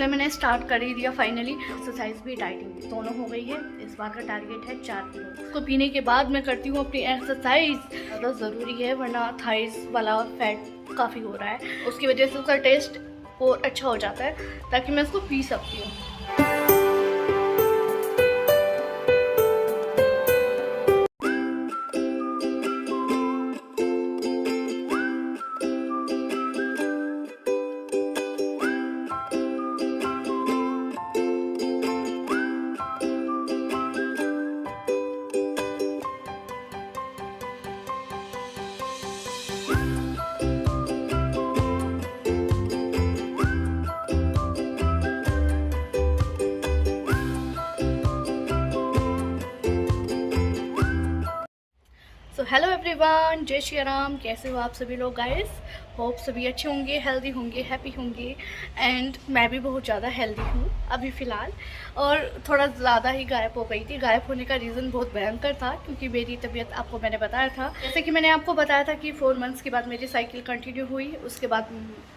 इसलिए मैंने स्टार्ट कर ही दिया फाइनली। एक्सरसाइज भी डाइटिंग भी दोनों हो गई है। इस बार का टारगेट है 4 किलो। उसको पीने के बाद मैं करती हूँ अपनी एक्सरसाइज। ज़्यादा ज़रूरी है वरना थाइस वाला फैट काफ़ी हो रहा है, उसकी वजह से उसका टेस्ट और अच्छा हो जाता है ताकि मैं उसको पी सकती हूँ। सो हेलो एवरीवन, जय श्री राम। कैसे हो आप सभी लोग गाइस? होप सभी अच्छे होंगे, हेल्दी होंगे, हैप्पी होंगे। एंड मैं भी बहुत ज़्यादा हेल्दी हूँ अभी फ़िलहाल, और थोड़ा ज़्यादा ही गायब हो गई थी। गायब होने का रीज़न बहुत भयंकर था क्योंकि मेरी तबीयत आपको मैंने बताया था, जैसे कि मैंने आपको बताया था कि 4 मंथ्स के बाद मेरी साइकिल कंटिन्यू हुई। उसके बाद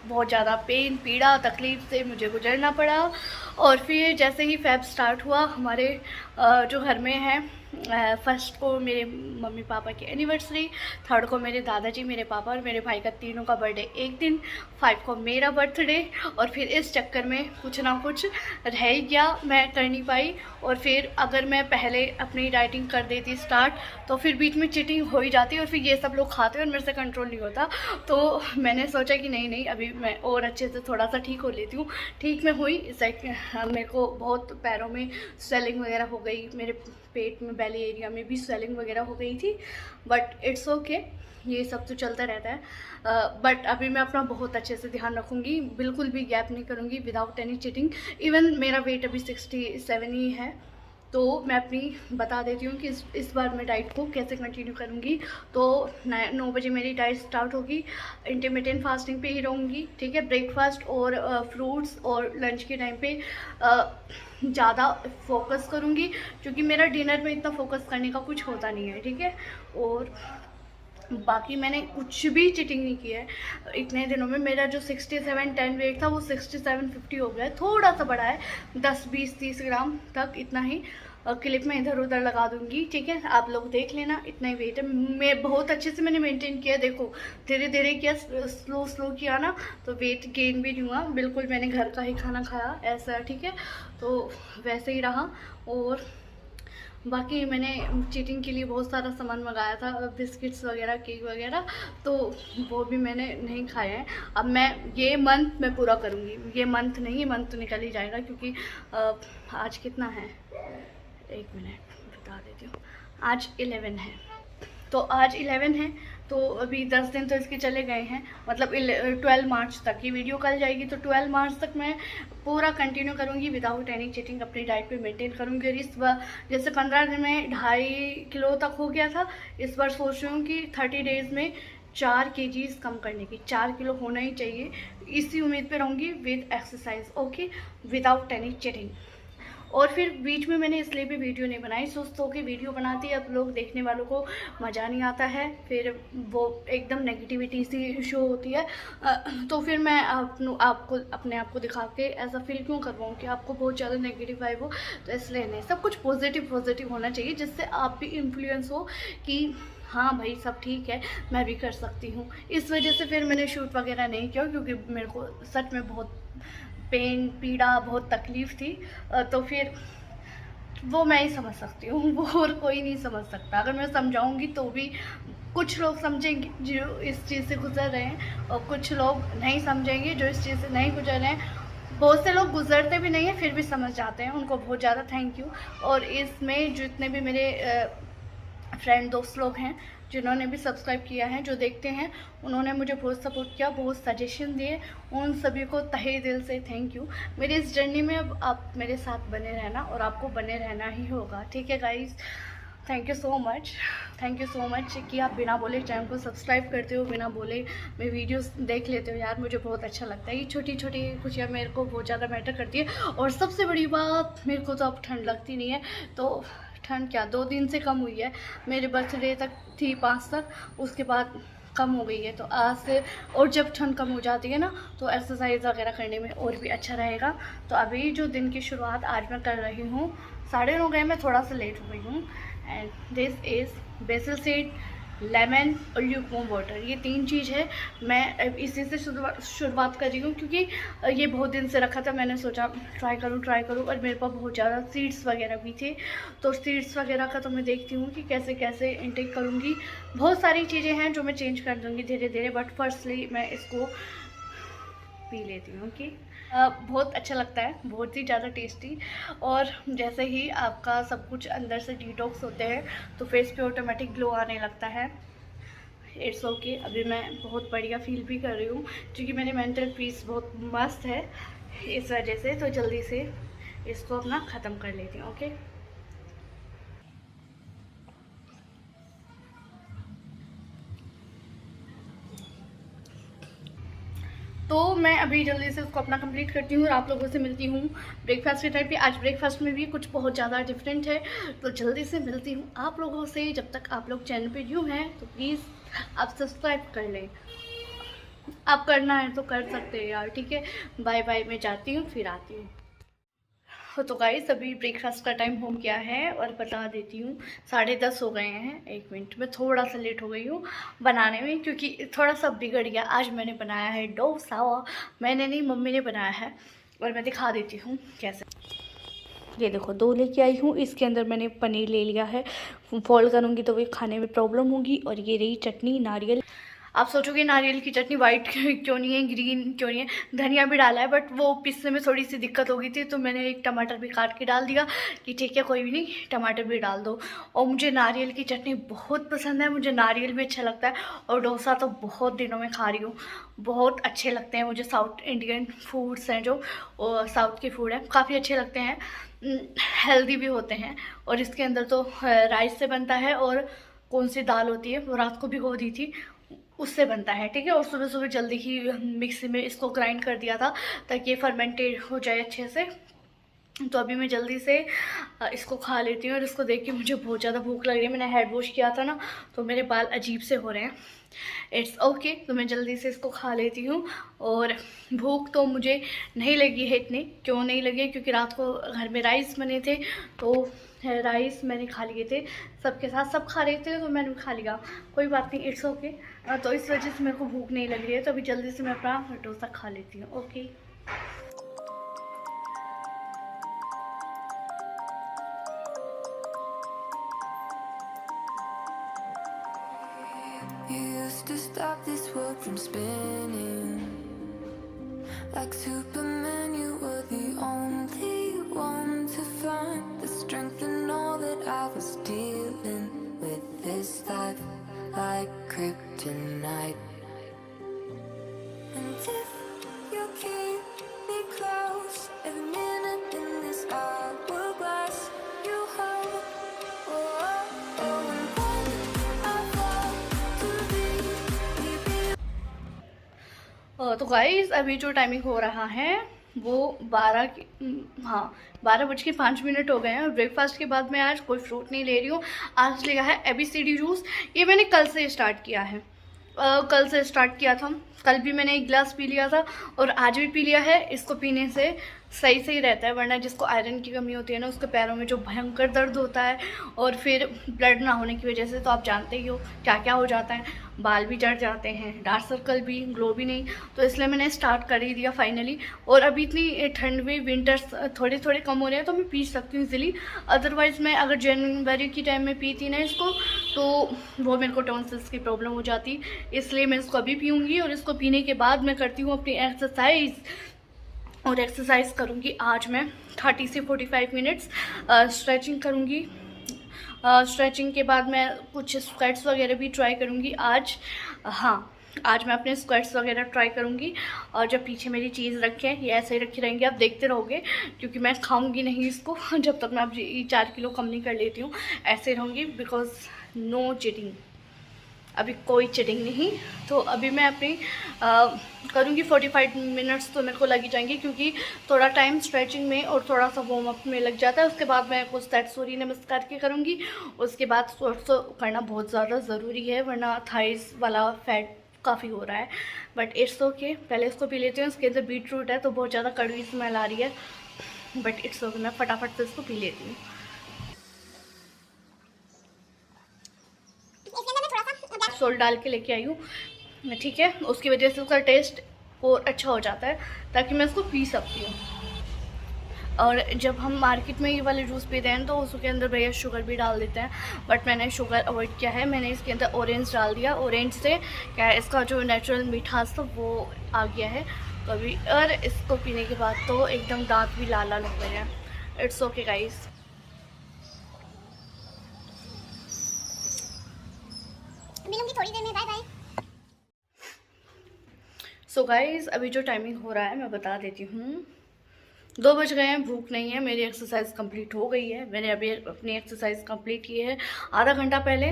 बहुत ज़्यादा पेन, पीड़ा, तकलीफ़ से मुझे गुजरना पड़ा। और फिर जैसे ही फेब स्टार्ट हुआ, हमारे जो घर में है, फर्स्ट को मेरे मम्मी पापा की एनिवर्सरी, थर्ड को मेरे दादाजी, मेरे पापा और मेरे भाई का तीनों का बर्थडे एक दिन, 5 को मेरा बर्थडे। और फिर इस चक्कर में कुछ ना कुछ रह ही गया, मैं कर नहीं पाई। और फिर अगर मैं पहले अपनी डाइटिंग कर देती स्टार्ट तो फिर बीच में चीटिंग हो ही जाती और फिर ये सब लोग खाते और मेरे से कंट्रोल नहीं होता। तो मैंने सोचा कि नहीं, अभी मैं और अच्छे से थोड़ा सा ठीक हो लेती हूँ। ठीक मैं हुई। मेरे को बहुत पैरों में स्वेलिंग वगैरह हो गई, मेरे पेट में, बेली एरिया में भी स्वेलिंग वगैरह हो गई थी, बट इट्स ओके, ये सब तो चलता रहता है। बट अभी मैं अपना बहुत अच्छे से ध्यान रखूँगी, बिल्कुल भी गैप नहीं करूँगी विदाउट एनी चीटिंग। इवन मेरा वेट अभी 67 ही है। तो मैं अपनी बता देती हूँ कि इस बार मैं डाइट को कैसे कंटिन्यू करूँगी। तो 9 बजे मेरी डाइट स्टार्ट होगी। इंटरमिटेंट फास्टिंग पे ही रहूँगी, ठीक है। ब्रेकफास्ट और फ्रूट्स और लंच के टाइम पे ज़्यादा फोकस करूँगी क्योंकि मेरा डिनर में इतना फोकस करने का कुछ होता नहीं है, ठीक है। और बाकी मैंने कुछ भी चीटिंग नहीं की है इतने दिनों में। मेरा जो 67-10 वेट था वो 67-50 हो गया है, थोड़ा सा बढ़ा है, 10-20-30 ग्राम तक, इतना ही। क्लिप में इधर उधर लगा दूंगी, ठीक है, आप लोग देख लेना। इतना ही वेट है। मैं बहुत अच्छे से मैंने मेंटेन किया, देखो धीरे धीरे किया, स्लो किया ना, तो वेट गेन भी नहीं हुआ बिल्कुल। मैंने घर का ही खाना खाया ऐसा, ठीक है, तो वैसे ही रहा। और बाकी मैंने चीटिंग के लिए बहुत सारा सामान मंगाया था, बिस्किट्स वगैरह, केक वगैरह, तो वो भी मैंने नहीं खाया है। अब मैं ये मंथ मैं पूरा करूँगी, ये मंथ नहीं, मंथ तो निकल ही जाएगा क्योंकि आज कितना है, एक मिनट बता देती हूँ, आज 11 है। तो आज 11 है, तो अभी 10 दिन तो इसके चले गए हैं, मतलब 12 मार्च तक की वीडियो कल जाएगी। तो 12 मार्च तक मैं पूरा कंटिन्यू करूँगी विदाउट एनी चीटिंग, अपनी डाइट पे मेंटेन करूँगी। और इस बार जैसे 15 दिन में 2.5 किलो तक हो गया था, इस बार सोच रही हूँ कि 30 डेज़ में 4 kgs कम करने की, 4 किलो होना ही चाहिए। इसी उम्मीद पे रहूँगी with exercise, okay, without any cheating. और फिर बीच में मैंने इसलिए भी वीडियो नहीं बनाई, सोचो कि वीडियो बनाती है अब लोग देखने वालों को मज़ा नहीं आता है, फिर वो एकदम नेगेटिविटी सी शो होती है। तो फिर मैं आपको अपने आप को दिखा के ऐसा फील क्यों करवाऊँ कि आपको बहुत ज़्यादा नेगेटिव वाइब हो। तो इसलिए नहीं, सब कुछ पॉजिटिव होना चाहिए जिससे आप भी इन्फ्लुएंस हो कि हाँ भाई सब ठीक है, मैं भी कर सकती हूँ। इस वजह से फिर मैंने शूट वगैरह नहीं किया क्योंकि मेरे को सच में बहुत पेन, पीड़ा, बहुत तकलीफ़ थी। तो फिर वो मैं ही समझ सकती हूँ, वो और कोई नहीं समझ सकता। अगर मैं समझाऊँगी तो भी कुछ लोग समझेंगे जो इस चीज़ से गुजर रहे हैं, और कुछ लोग नहीं समझेंगे जो इस चीज़ से नहीं गुजर रहे हैं। बहुत से लोग गुजरते भी नहीं हैं फिर भी समझ जाते हैं, उनको बहुत ज़्यादा थैंक यू। और इसमें जितने भी मेरे फ्रेंड दोस्त लोग हैं जिन्होंने भी सब्सक्राइब किया है, जो देखते हैं, उन्होंने मुझे बहुत सपोर्ट किया, बहुत सजेशन दिए, उन सभी को तहे दिल से थैंक यू। मेरी इस जर्नी में अब आप मेरे साथ बने रहना और आपको बने रहना ही होगा, ठीक है guys. Thank you so much कि आप बिना बोले चैनल को सब्सक्राइब करते हो, बिना बोले मेरी वीडियोस देख लेते हो यार, मुझे बहुत अच्छा लगता है। ये छोटी छोटी खुशियाँ मेरे को बहुत ज़्यादा मैटर करती है। और सबसे बड़ी बात, मेरे को तो अब ठंड लगती नहीं है, तो ठंड क्या 2 दिन से कम हुई है, मेरे बर्थडे तक थी 5 तक, उसके बाद कम हो गई है, तो आज से और जब ठंड कम हो जाती है ना तो एक्सरसाइज वगैरह करने में और भी अच्छा रहेगा। तो अभी जो दिन की शुरुआत आज मैं कर रही हूँ, 9:30 गए, मैं थोड़ा सा लेट हो गई हूँ। And this is BECIL seed, lemon और ल्यूकवार्म वाटर, ये 3 चीज़ है। मैं इसी से शुरुआत कर रही हूँ क्योंकि ये बहुत दिन से रखा था, मैंने सोचा ट्राई करूँ और मेरे पास बहुत ज़्यादा सीड्स वगैरह भी थे, तो सीड्स वगैरह का तो मैं देखती हूँ कि कैसे कैसे इनटेक करूँगी। बहुत सारी चीज़ें हैं जो मैं चेंज कर दूँगी धीरे धीरे, बट फर्स्टली मैं इसको पी लेती हूँ कि बहुत अच्छा लगता है, बहुत ही ज़्यादा टेस्टी। और जैसे ही आपका सब कुछ अंदर से डिटॉक्स होते हैं तो फेस पे ऑटोमेटिक ग्लो आने लगता है। इट्स ओके, अभी मैं बहुत बढ़िया फील भी कर रही हूँ क्योंकि मेरे मेंटल पीस बहुत मस्त है इस वजह से। तो जल्दी से इसको अपना ख़त्म कर लेती हूँ। ओके, तो मैं अभी जल्दी से उसको अपना कंप्लीट करती हूँ और आप लोगों से मिलती हूँ ब्रेकफास्ट के टाइम पे। आज ब्रेकफास्ट में भी कुछ बहुत ज़्यादा डिफरेंट है, तो जल्दी से मिलती हूँ आप लोगों से। जब तक आप लोग चैनल पे न्यू हैं तो प्लीज़ आप सब्सक्राइब कर लें, आप करना है तो कर सकते हैं यार, ठीक है। बाय बाय, मैं जाती हूँ, फिर आती हूँ। तो गाइस अभी ब्रेकफास्ट का टाइम हो गया है और बता देती हूँ 10:30 हो गए हैं। 1 मिनट में थोड़ा सा लेट हो गई हूँ बनाने में क्योंकि थोड़ा सा बिगड़ गया। आज मैंने बनाया है डोसा, मैंने नहीं मम्मी ने बनाया है, और मैं दिखा देती हूँ कैसे। ये देखो 2 लेके आई हूँ, इसके अंदर मैंने पनीर ले लिया है, फोल्ड करूँगी तो वो खाने में प्रॉब्लम होगी। और ये रही चटनी नारियल। आप सोचोगे नारियल की चटनी वाइट क्यों नहीं है, ग्रीन क्यों नहीं है, धनिया भी डाला है बट वो पीसने में थोड़ी सी दिक्कत हो गई थी, तो मैंने एक टमाटर भी काट के डाल दिया कि ठीक है कोई भी नहीं, टमाटर भी डाल दो। और मुझे नारियल की चटनी बहुत पसंद है, मुझे नारियल भी अच्छा लगता है। और डोसा तो बहुत दिनों में खा रही हूँ, बहुत अच्छे लगते हैं मुझे। साउथ इंडियन फूड्स हैं जो साउथ के फूड हैं, काफ़ी अच्छे लगते हैं, हेल्दी भी होते हैं। और इसके अंदर तो राइस से बनता है, और कौन सी दाल होती है वो रात को भिगो दी थी, उससे बनता है, ठीक है। और सुबह सुबह जल्दी ही मिक्सी में इसको ग्राइंड कर दिया था ताकि ये फर्मेंटेड हो जाए अच्छे से। तो अभी मैं जल्दी से इसको खा लेती हूँ। और इसको देख के मुझे बहुत ज़्यादा भूख लग रही है, मैंने हेड वॉश किया था ना तो मेरे बाल अजीब से हो रहे हैं। इट्स ओके, तो मैं जल्दी से इसको खा लेती हूँ। और भूख तो मुझे नहीं लगी है इतनी, क्यों नहीं लगी, क्योंकि रात को घर में राइस बने थे, तो राइस मैंने खा लिए थे सबके साथ, सब खा रहे थे तो मैंने भी खा लिया, कोई बात नहीं, इट्स ओके। तो इस वजह से मेरे को भूख नहीं लग रही है, तो अभी जल्दी से मैं अपना डोसा खा लेती हूँ। Okay, You used to stop this world from spinning. Like Superman, you were the only one to find the strength in all that I was dealing with. This life like kryptonite. And if you keep me close, every minute in this hourglass, you hold. Oh, oh, oh, and when I fall to be. तो guys अभी जो timing हो रहा है वो 12:05 हो गए हैं। और ब्रेकफास्ट के बाद मैं आज कोई फ्रूट नहीं ले रही हूँ। आज लिया है ABCD जूस, ये मैंने कल से स्टार्ट किया है, कल से स्टार्ट किया था। कल भी मैंने 1 गिलास पी लिया था और आज भी पी लिया है। इसको पीने से सही रहता है, वरना जिसको आयरन की कमी होती है ना, उसके पैरों में जो भयंकर दर्द होता है, और फिर ब्लड ना होने की वजह से तो आप जानते ही हो क्या क्या हो जाता है, बाल भी झड़ जाते हैं, डार्क सर्कल भी, ग्लो भी नहीं। तो इसलिए मैंने स्टार्ट कर ही दिया फाइनली। और अभी इतनी ठंड में विंटर्स थोड़े थोड़े कम हो रहे हैं तो मैं पी सकती हूँ इजीली। अदरवाइज़ मैं अगर जनवरी की टाइम में पीती ना इसको तो वो मेरे को टॉन्सिल्स की प्रॉब्लम हो जाती, इसलिए मैं इसको अभी पीऊँगी। और इसको पीने के बाद मैं करती हूँ अपनी एक्सरसाइज, और एक्सरसाइज करूँगी आज मैं 30 से 45 मिनट्स स्ट्रेचिंग करूँगी। स्ट्रेचिंग के बाद मैं कुछ स्क्वाट्स वगैरह भी ट्राई करूँगी आज। हाँ, आज मैं अपने स्क्वाट्स वगैरह ट्राई करूँगी। और जब पीछे मेरी चीज़ रखे हैं ये ऐसे ही रखी रहेंगी, आप देखते रहोगे, क्योंकि मैं खाऊँगी नहीं इसको जब तक मैं अब 4 किलो कम नहीं कर लेती हूँ, ऐसे रहूँगी, बिकॉज नो चीटिंग। अभी कोई चिटिंग नहीं। तो अभी मैं अपनी करूँगी 45 मिनट्स तो मेरे को लग ही जाएंगे, क्योंकि थोड़ा टाइम स्ट्रेचिंग में और थोड़ा सा वार्म अप में लग जाता है। उसके बाद मैं कुछ सेट सूर्य नमस्कार के करूँगी। उसके बाद स्क्वाट्स करना बहुत ज़्यादा ज़रूरी है, वरना थाइस वाला फैट काफ़ी हो रहा है। बट इट्स ओके, पहले इसको पी लेती हूँ। इसके अंदर बीट रूट है तो बहुत ज़्यादा कड़वी स्मेल आ रही है, बट इट्स ओके, मैं फटाफट से इसको पी लेती हूँ। सोल्ट डाल के लेके आई हूँ, ठीक है। उसकी वजह से उसका टेस्ट और अच्छा हो जाता है, ताकि मैं इसको पी सकती हूँ। और जब हम मार्केट में ये वाले जूस पीते हैं तो उसके अंदर भैया शुगर भी डाल देते हैं, बट मैंने शुगर अवॉइड किया है। मैंने इसके अंदर ऑरेंज डाल दिया। ऑरेंज से क्या है, इसका जो नेचुरल मिठास था वो आ गया है कभी। और इसको पीने के बाद तो एकदम दांत भी लाल लाल हो गए हैं। It's okay guys. मिलूंगी थोड़ी देर में, बाय बाय। सो गाइस, अभी जो टाइमिंग हो रहा है मैं बता देती हूँ। 2 बज गए हैं, भूख नहीं है। मेरी एक्सरसाइज कंप्लीट हो गई है। मैंने अभी अपनी एक्सरसाइज कंप्लीट की है आधा घंटा पहले।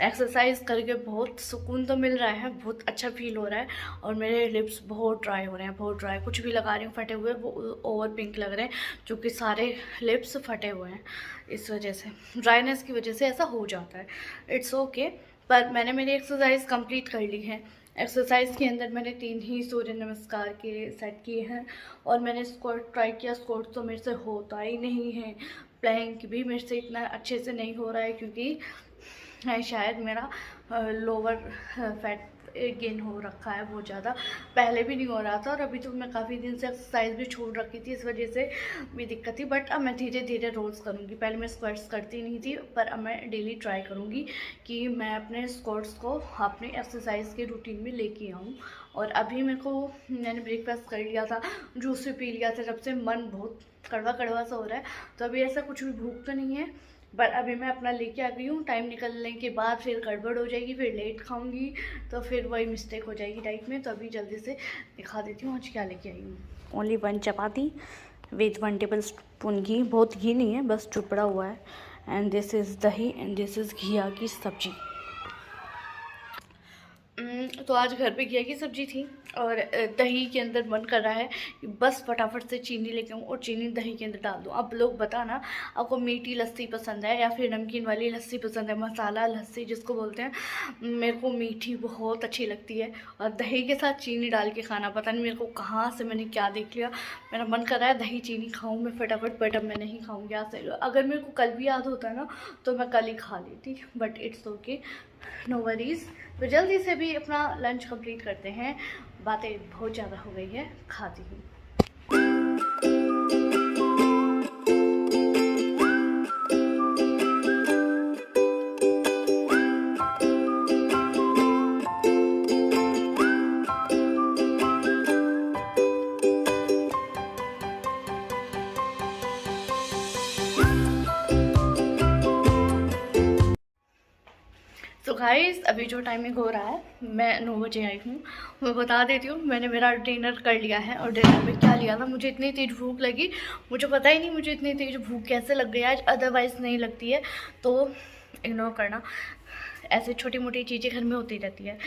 एक्सरसाइज करके बहुत सुकून तो मिल रहा है, बहुत अच्छा फील हो रहा है। और मेरे लिप्स बहुत ड्राई हो रहे हैं, बहुत ड्राई। कुछ भी लगा रही हूँ फटे हुए, वो ओवर पिंक लग रहे हैं, क्योंकि सारे लिप्स फटे हुए हैं। इस वजह से, ड्राइनेस की वजह से ऐसा हो जाता है। इट्स ओके, पर मैंने मेरी एक्सरसाइज कंप्लीट कर ली है। एक्सरसाइज के अंदर मैंने 3 ही सूर्य नमस्कार के सेट किए हैं, और मैंने स्क्वाट ट्राई किया। स्क्वाट तो मेरे से होता ही नहीं है। प्लैंक भी मेरे से इतना अच्छे से नहीं हो रहा है, क्योंकि शायद मेरा लोअर फैट गेन हो रखा है बहुत ज़्यादा। पहले भी नहीं हो रहा था, और अभी तो मैं काफ़ी दिन से एक्सरसाइज भी छोड़ रखी थी, इस वजह से भी दिक्कत थी। बट अब मैं धीरे धीरे रोज़ करूँगी। पहले मैं स्क्वाट्स करती नहीं थी, पर अब मैं डेली ट्राई करूँगी कि मैं अपने स्क्वाट्स को अपनी एक्सरसाइज के रूटीन में लेके आऊँ। और अभी मैंने ब्रेकफास्ट कर लिया था, जूस भी पी लिया था। जब से मन बहुत कड़वा कड़वा सा हो रहा है, तो अभी ऐसा कुछ भी भूख तो नहीं है। बट अभी मैं अपना लेके आ गई हूँ। टाइम निकलने के बाद फिर गड़बड़ हो जाएगी, फिर लेट खाऊंगी, तो फिर वही मिस्टेक हो जाएगी डाइट में। तो अभी जल्दी से दिखा देती हूँ आज क्या लेके आई हूँ। Only 1 chapati with 1 tablespoon ghee. बहुत घी नहीं है, बस टुकड़ा हुआ है। And this is dahi, and this is घिया की सब्जी। तो आज घर पे घिया की सब्जी थी, और दही के अंदर मन कर रहा है कि बस फटाफट से चीनी लेके आऊँ और चीनी दही के अंदर डाल दूँ। अब लोग बताना, आपको मीठी लस्सी पसंद है या फिर नमकीन वाली लस्सी पसंद है, मसाला लस्सी जिसको बोलते हैं। मेरे को मीठी बहुत अच्छी लगती है, और दही के साथ चीनी डाल के खाना, पता नहीं मेरे को कहाँ से मैंने क्या देख लिया, मेरा मन कर रहा है दही चीनी खाऊँ मैं फटाफट। बट अब मैं नहीं खाऊँगी आज से। अगर मेरे को कल भी याद होता ना तो मैं कल ही खा लेती, but it's okay, no worries. तो जल्दी से भी अपना लंच कंप्लीट करते हैं। बातें बहुत ज़्यादा हो गई है, खाती हूँ। तो गाइस, अभी जो टाइमिंग हो रहा है, मैं 9 बजे आई हूँ। मैं बता देती हूँ, मैंने मेरा डिनर कर लिया है। और डिनर में क्या लिया था, मुझे इतनी तेज़ भूख लगी, मुझे पता ही नहीं मुझे इतनी तेज़ भूख कैसे लग गई आज। अदरवाइज़ नहीं लगती है, तो इग्नोर करना। ऐसे छोटी मोटी चीज़ें घर में होती रहती है,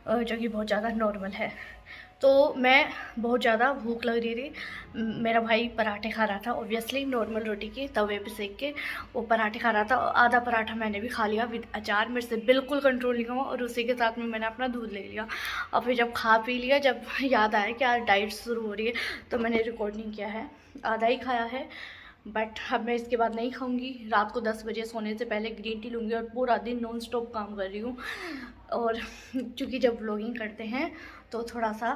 जो कि बहुत ज़्यादा नॉर्मल है। तो मैं बहुत ज़्यादा भूख लग रही थी। मेरा भाई पराठे खा रहा था, ऑब्वियसली नॉर्मल रोटी के तवे पे सेक के वो पराठे खा रहा था। आधा पराठा मैंने भी खा लिया विद अचार, मेरे से बिल्कुल कंट्रोल नहीं हुआ, और उसी के साथ में मैंने अपना दूध ले लिया। और फिर जब खा पी लिया, जब याद आया कि आज डाइट शुरू हो रही है, तो मैंने रिकॉर्ड नहीं किया है, आधा ही खाया है। बट अब मैं इसके बाद नहीं खाऊंगी। रात को 10 बजे सोने से पहले ग्रीन टी लूँगी, और पूरा दिन नॉन स्टॉप काम कर रही हूँ। और क्योंकि जब व्लॉगिंग करते हैं तो थोड़ा सा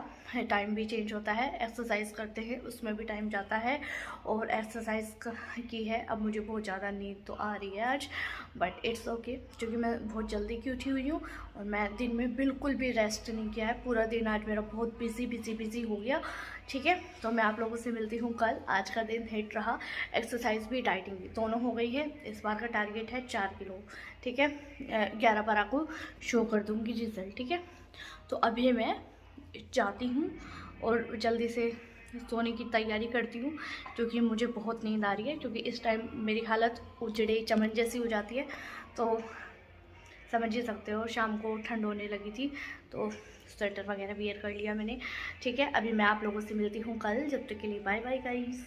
टाइम भी चेंज होता है, एक्सरसाइज करते हैं उसमें भी टाइम जाता है। और एक्सरसाइज की है, अब मुझे बहुत ज़्यादा नींद तो आ रही है आज, बट इट्स ओके, क्योंकि मैं बहुत जल्दी की उठी हुई हूँ। और मैं दिन में बिल्कुल भी रेस्ट नहीं किया है, पूरा दिन आज मेरा बहुत बिजी हो गया। ठीक है, तो मैं आप लोगों से मिलती हूँ कल। आज का दिन हिट रहा, एक्सरसाइज भी डाइटिंग भी दोनों हो गई है। इस बार का टारगेट है 4 किलो, ठीक है। 11/12 को शो कर दूँगी रिजल्ट, ठीक है। तो अभी मैं जाती हूँ और जल्दी से सोने की तैयारी करती हूँ, क्योंकि मुझे बहुत नींद आ रही है, क्योंकि इस टाइम मेरी हालत उजड़े चमन जैसी हो जाती है। तो समझ ही सकते हो, शाम को ठंड होने लगी थी तो स्वेटर वगैरह वियर कर लिया मैंने। ठीक है, अभी मैं आप लोगों से मिलती हूँ कल, जब तक के लिए बाय बाय गाइस।